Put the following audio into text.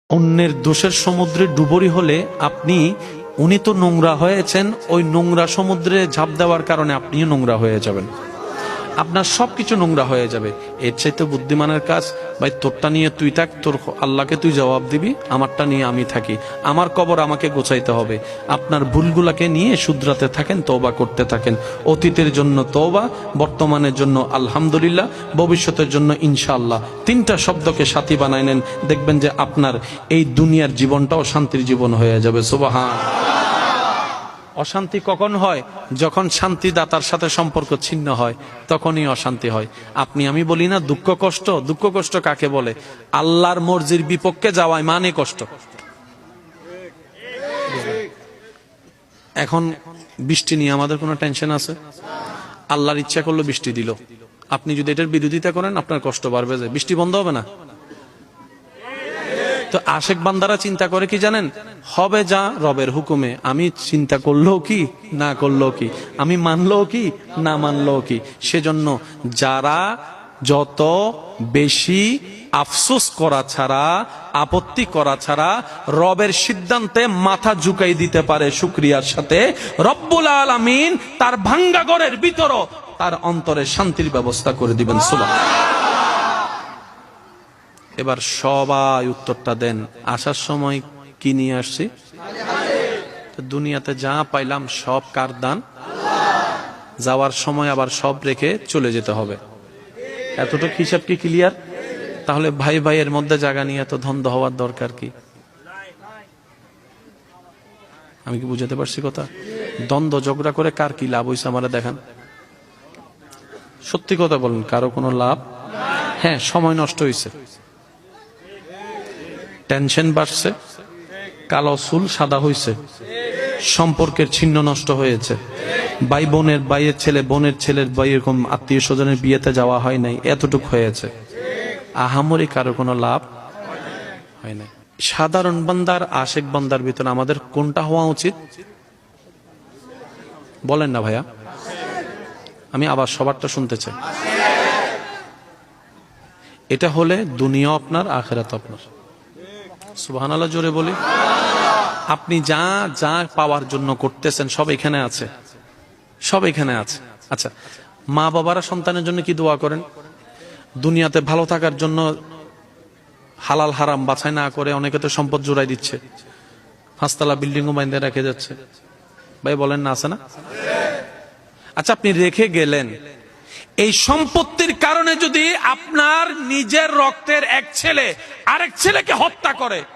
অন্যের দোষের সমুদ্রে ডুবুরি হলে আপনি উনি তো নোংরা হয়েছেন, ওই নোংরা সমুদ্রে ঝাঁপ দেওয়ার কারণে আপনিও নোংরা হয়ে যাবেন, আপনার সবকিছু নোংরা হয়ে যাবে। এর চাইতে বুদ্ধিমানের কাজ, ভাই তোরটা নিয়ে তুই থাক, তোর আল্লাহকে তুই জবাব দিবি, আমারটা নিয়ে আমি থাকি, আমার কবর আমাকে গোছাইতে হবে। আপনার ভুলগুলাকে নিয়ে শুধরাতে থাকেন, তওবা করতে থাকেন। অতীতের জন্য তওবা, বর্তমানের জন্য আলহামদুলিল্লাহ, ভবিষ্যতের জন্য ইনশাআল্লাহ। তিনটা শব্দকে সাথী বানাই নেন, দেখবেন যে আপনার এই দুনিয়ার জীবনটাও শান্তির জীবন হয়ে যাবে। সুবহানাল্লাহ। অশান্তি কখন হয়? যখন শান্তিদাতার সাথে সম্পর্ক ছিন্ন হয়, তখনই অশান্তি হয়। আপনি আমি বলি না দুঃখ কষ্ট, দুঃখ কষ্ট কাকে বলে? আল্লাহর মর্জির বিপক্ষে যাওয়ায় মানে কষ্ট। এখন বৃষ্টি নিয়ে আমাদের কোনো টেনশন আছে? আল্লাহর ইচ্ছা করলো বৃষ্টি দিল, আপনি যদি এটার বিরোধিতা করেন আপনার কষ্ট বাড়বে, যে বৃষ্টি বন্ধ হবে না। তো আশেক বান্দারা চিন্তা করে কি জানেন? হবে যা রবের হুকুমে, আমি চিন্তা করলেও কি না করলেও কি, আমি মানলেও কি না মানলেও কি। সেজন্য যারা যত বেশি আফসোস করা ছাড়া, আপত্তি করা ছাড়া রবের সিদ্ধান্তে মাথা ঝুঁকাই দিতে পারে শুকরিয়ার সাথে, রব্বুল আলামিন তার ভাঙ্গা ঘরের ভিতরও তার অন্তরে শান্তির ব্যবস্থা করে দিবেন। সুবহানাল্লাহ। এবার সবাই উত্তরটা দেন, আসার সময় কি নিয়ে আসছি? দুনিয়াতে যা পাইলাম সব কার দান? যাওয়ার সময় আবার সব রেখে চলে যেতে হবে। এতটুকু হিসাব কি ক্লিয়ার? তাহলে ভাই ভাইয়ের মধ্যে জায়গা নিয়ে এত দ্বন্দ্ব হওয়ার দরকার কি? আমি কি বুঝাতে পারছি কথা? দ্বন্দ্ব ঝগড়া করে কার কি লাভ হয়েছে আমারা দেখান। সত্যি কথা বলেন, কারো কোনো লাভ? হ্যাঁ, সময় নষ্ট হয়েছে, টেনশন বাড়ছে, কালো চুল সাদা হয়েছে, সম্পর্কের ছিন্ন নষ্ট হয়েছে, ভাই বোনের ভাইয়ের ছেলে বোনের ছেলের ভাই এরকম আত্মীয় স্বজনের বিয়েতে যাওয়া হয় নাই, এতটুক হয়েছে। আহামরি কারো কোনো লাভ হয় নাই। সাধারণ বান্দার আশেক বান্দার ভিতরে আমাদের কোনটা হওয়া উচিত বলেন না ভাইয়া? আমি আবার সবারটা শুনতে চাই। এটা হলে দুনিয়া আপনার, আখিরাত আপনার। সুবহানাল্লাহ জোরে বলি। আপনি যা যা পাওয়ার জন্য করতেছেন সব এখানে আছে, সব এখানে আছে। আচ্ছা, মা বাবারা সন্তানের জন্য কি দোয়া করেন? দুনিয়াতে ভালো থাকার জন্য হালাল হারাম বাছাই না করে অনেকে তো সম্পদ জোড়াই দিচ্ছে, 5 তলা বিল্ডিংও বাইন্ধে রেখে যাচ্ছে। ভাই বলেন না, আছে না? আচ্ছা, আপনি রেখে গেলেন, এই সম্পত্তির কারণে যদি আপনার নিজের রক্তের এক ছেলে আরেক ছেলেকে হত্যা করে,